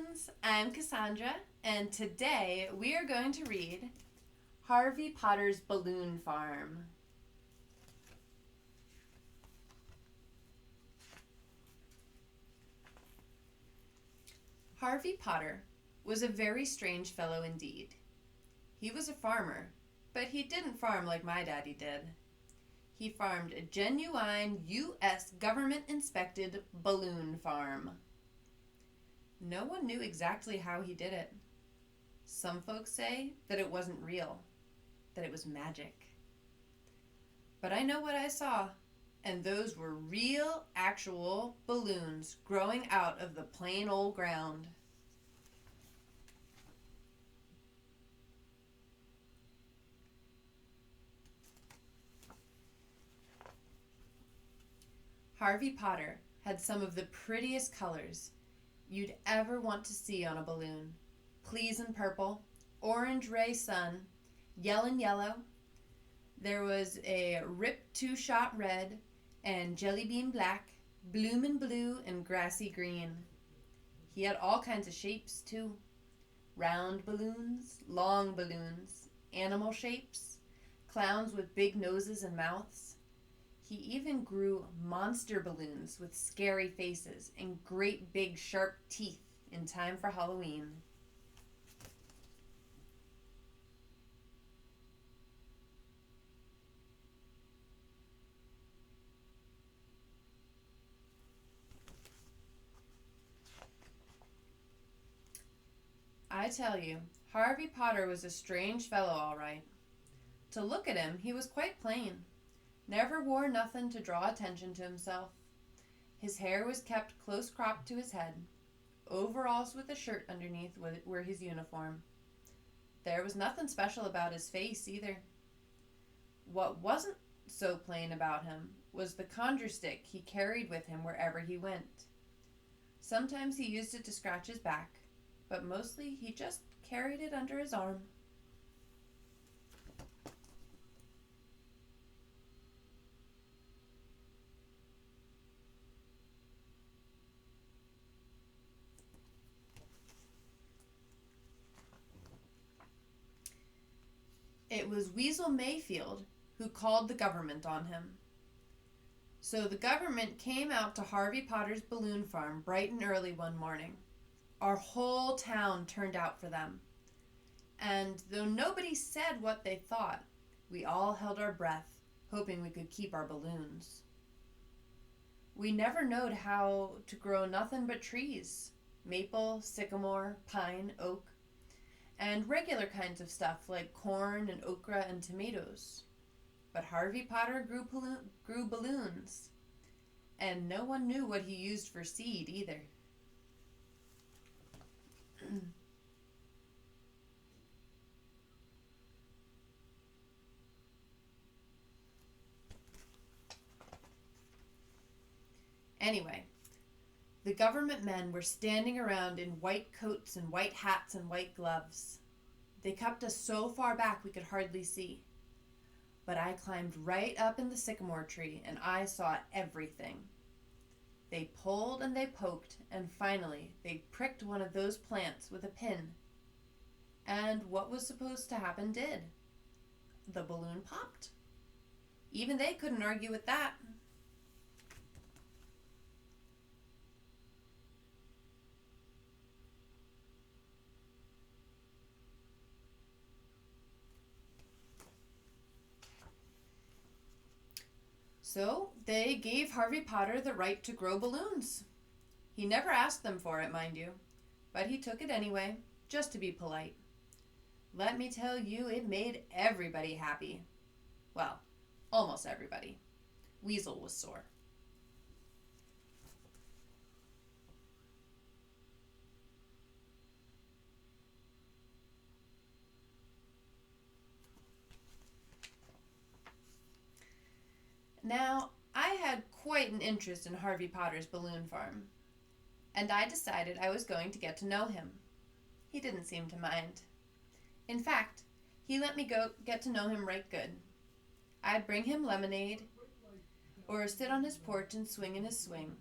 friends. I'm Cassandra, and today we are going to read Harvey Potter's Balloon Farm. Harvey Potter was a very strange fellow indeed. He was a farmer, but he didn't farm like my daddy did. He farmed a genuine U.S. government-inspected balloon farm. No one knew exactly how he did it. Some folks say that it wasn't real, that it was magic. But I know what I saw, and those were real, actual balloons growing out of the plain old ground. Harvey Potter had some of the prettiest colors you'd ever want to see on a balloon. Pleasin' purple, orange ray sun, yellin' yellow. There was a rip two-shot red and jelly bean black, bloomin' blue, and grassy green. He had all kinds of shapes too. Round balloons, long balloons, animal shapes, clowns with big noses and mouths. He even grew monster balloons with scary faces and great big sharp teeth in time for Halloween. I tell you, Harvey Potter was a strange fellow, all right. To look at him, he was quite plain. Never wore nothing to draw attention to himself. His hair was kept close cropped to his head. Overalls with a shirt underneath were his uniform. There was nothing special about his face either. What wasn't so plain about him was the conjure stick he carried with him wherever he went. Sometimes he used it to scratch his back, but mostly he just carried it under his arm. It was Weasel Mayfield who called the government on him. So the government came out to Harvey Potter's balloon farm bright and early one morning. Our whole town turned out for them. And though nobody said what they thought, we all held our breath, hoping we could keep our balloons. We never knowed how to grow nothing but trees. Maple, sycamore, pine, oak, and regular kinds of stuff like corn and okra and tomatoes. But Harvey Potter grew balloons, and no one knew what he used for seed either. Anyway, the government men were standing around in white coats and white hats and white gloves. They kept us so far back we could hardly see. But I climbed right up in the sycamore tree and I saw everything. They pulled and they poked, and finally they pricked one of those plants with a pin. And what was supposed to happen did. The balloon popped. Even they couldn't argue with that. So they gave Harvey Potter the right to grow balloons. He never asked them for it, mind you, but he took it anyway, just to be polite. Let me tell you, it made everybody happy. Well, almost everybody. Weasel was sore. Now, I had quite an interest in Harvey Potter's balloon farm, and I decided I was going to get to know him. He didn't seem to mind. In fact, he let me go get to know him right good. I'd bring him lemonade, or sit on his porch and swing in his swing.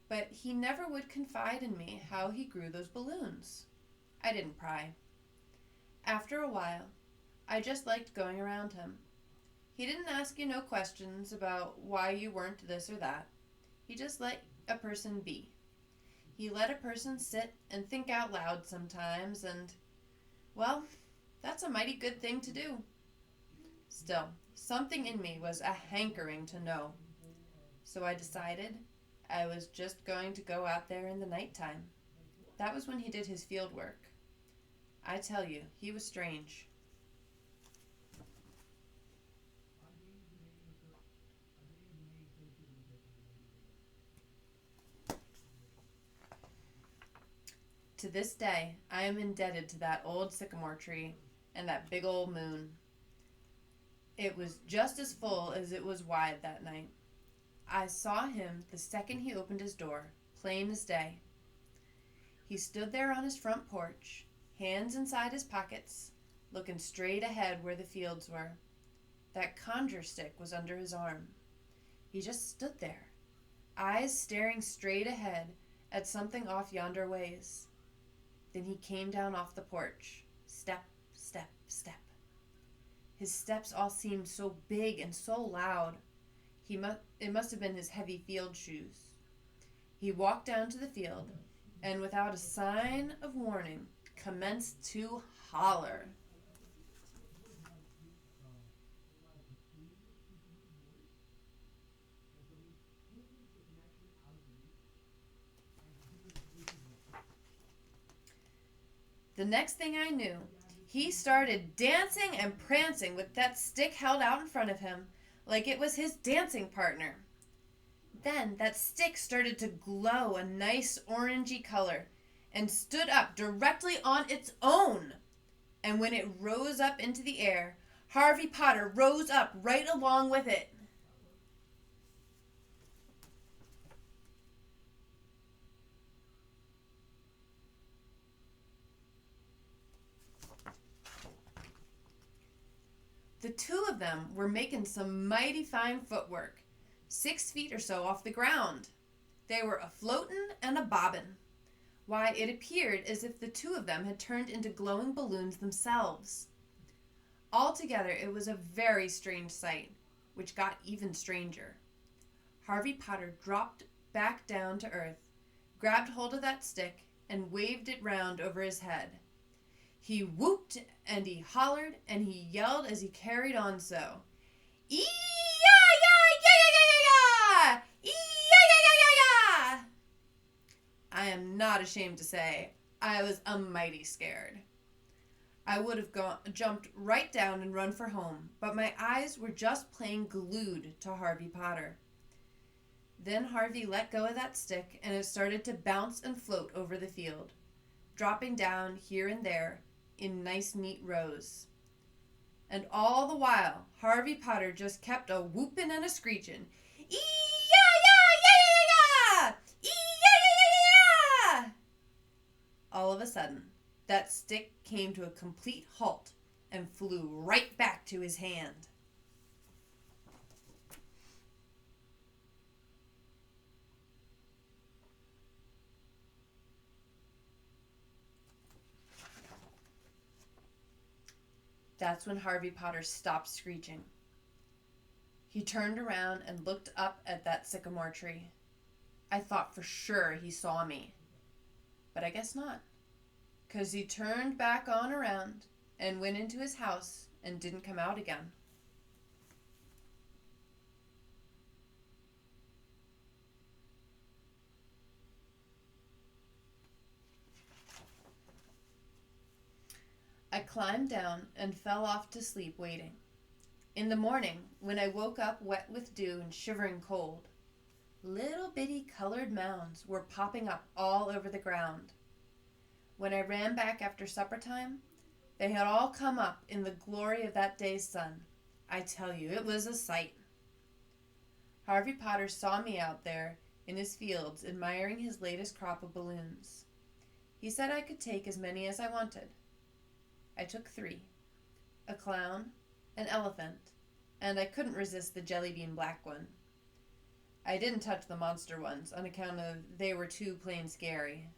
but he never would confide in me how he grew those balloons. I didn't pry. After a while, I just liked going around him. He didn't ask you no questions about why you weren't this or that. He just let a person be. He let a person sit and think out loud sometimes, and, well, that's a mighty good thing to do. Still, something in me was a hankering to know. So I decided I was just going to go out there in the nighttime. That was when he did his field work. I tell you, he was strange. To this day, I am indebted to that old sycamore tree and that big old moon. It was just as full as it was wide that night. I saw him the second he opened his door, plain as day. He stood there on his front porch, hands inside his pockets, looking straight ahead where the fields were. That conjure stick was under his arm. He just stood there, eyes staring straight ahead at something off yonder ways. Then he came down off the porch, step, step, step. His steps all seemed so big and so loud. It must have been his heavy field shoes. He walked down to the field, and without a sign of warning, commenced to holler. The next thing I knew, he started dancing and prancing with that stick held out in front of him like it was his dancing partner. Then that stick started to glow a nice orangey color and stood up directly on its own. And when it rose up into the air, Harvey Potter rose up right along with it. The two of them were making some mighty fine footwork, 6 feet or so off the ground. They were a-floatin' and a-bobbin'. Why, it appeared as if the two of them had turned into glowing balloons themselves. Altogether, it was a very strange sight, which got even stranger. Harvey Potter dropped back down to earth, grabbed hold of that stick, and waved it round over his head. He whooped and he hollered and he yelled as he carried on so. Ee-ya-ya-ya-ya-ya-ya! Ee-ya-ya-ya-ya-ya! I am not ashamed to say I was a mighty scared. I would have jumped right down and run for home, but my eyes were just plain glued to Harvey Potter. Then Harvey let go of that stick and it started to bounce and float over the field, dropping down here and there in nice neat rows. And all the while, Harvey Potter just kept a whoopin' and a screechin'. Ee-ya-ya-ya-ya-ya-ya! Ee-ya-ya-ya-ya-ya! All of a sudden, that stick came to a complete halt and flew right back to his hand. That's when Harvey Potter stopped screeching. He turned around and looked up at that sycamore tree. I thought for sure he saw me. But I guess not. 'Cause he turned back on around and went into his house and didn't come out again. I climbed down and fell off to sleep waiting. In the morning, when I woke up wet with dew and shivering cold, little bitty colored mounds were popping up all over the ground. When I ran back after supper time, they had all come up in the glory of that day's sun. I tell you, it was a sight. Harvey Potter saw me out there in his fields admiring his latest crop of balloons. He said I could take as many as I wanted. I took 3, a clown, an elephant, and I couldn't resist the jelly bean black one. I didn't touch the monster ones on account of they were too plain scary.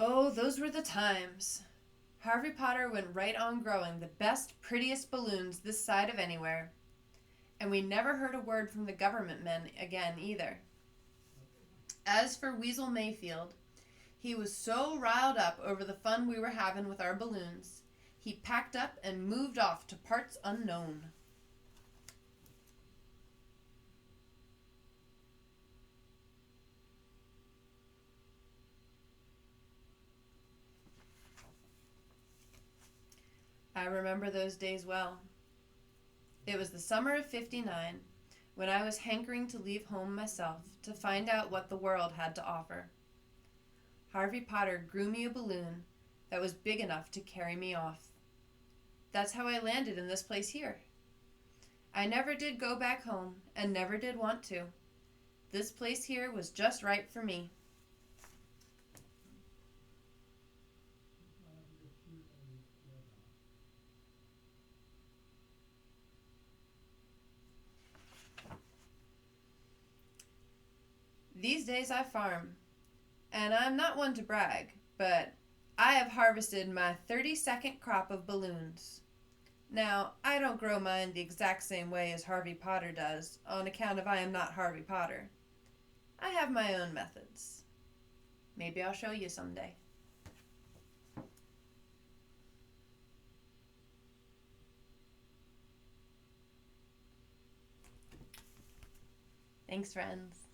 Oh, those were the times. Harvey Potter went right on growing the best, prettiest balloons this side of anywhere. And we never heard a word from the government men again either. As for Weasel Mayfield, he was so riled up over the fun we were having with our balloons, he packed up and moved off to parts unknown. I remember those days well. It was the summer of '59, when I was hankering to leave home myself to find out what the world had to offer. Harvey Potter grew me a balloon that was big enough to carry me off. That's how I landed in this place here. I never did go back home and never did want to. This place here was just right for me. These days I farm, and I'm not one to brag, but I have harvested my 32nd crop of balloons. Now, I don't grow mine the exact same way as Harvey Potter does, on account of I am not Harvey Potter. I have my own methods. Maybe I'll show you someday. Thanks, friends.